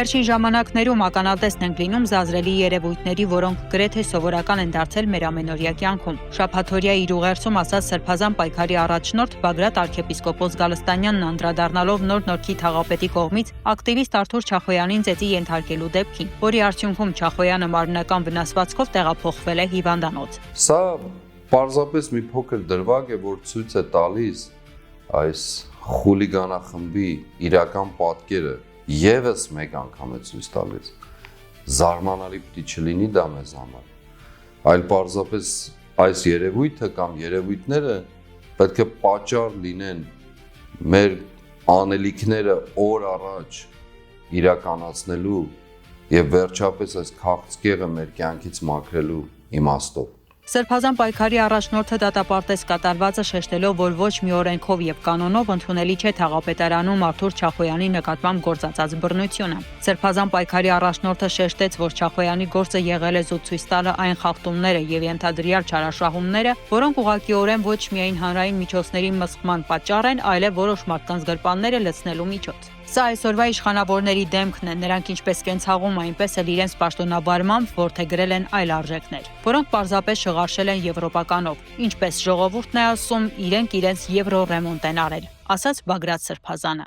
Վերջին ժամանակներում ականատեսն ենք լինում զազրելի երևույթների, որոնք գրեթե սովորական են դարձել մեր ամենօրյա կյանքում։ Շաբաթօրյա իր ուղերձում ասաց Սրբազան պայքարի առաջնորդ Բագրատ arczepiskopos Գալստանյանն անդրադառնալով Նոր Նորքի թաղապետի կողմից ակտիվիստ Արթուր Չախոյանին ծեծի ենթարկելու դեպքին, որի արդյունքում Չախոյանը մարմնական վնասվածքով տեղափոխվել է հիվանդանոց։ Սա պարզապես մի փոքր դրվագ է, որ ցույց է տալիս այս խուլիգանախմբի իրական պատկերը Եվս մեկ անգամ է ցույց տալիս, զարմանալի պիտի չլինի դա մեզ համար, այլ պարզապես այս երևույթը կամ երևույթները պետք է պատճառ լինեն մեր անելիքները օր առաջ իրականացնելու եւ վերջապես այս քաղցկեղը մեր կյանքից մաքրելու իմաստով։ Սրբազան պայքարի առաջնորդը դատապարտեց կատարվածը շեշտելով, որ ոչ մի օրենքով եւ կանոնով ընդունելի չէ թաղապետարանում Արթուր Չախոյանի նկատմամբ գործածած բռնությունը։ Սրբազան պայքարի առաջնորդը շեշտեց, որ Չախոյանի գործը եղել է զուտ ցույց տալը այն խախտումները եւ ենթադրյալ չարաշահումները, որոնք ուղղակիորեն ոչ միայն հանրային միջոցների մսխման պատճառ են, այլև որոշ մարդկանց գրպանները լցնելու միջոց։ Սա այսօրվա իշխանավորների դեմքն է, նրանք ինչպես կենցաղում, այնպես էլ իրենց պաշտոնավարմամբ որդեգրել են այլ արժեքներ, որոնք պարզապես շղարշել են եվրոպականով, ինչպես ժողովուրդն է ասում, իրենք իրենց եվրո ռեմոնտ են արել, ասաց Բագրատ Սրբազանը։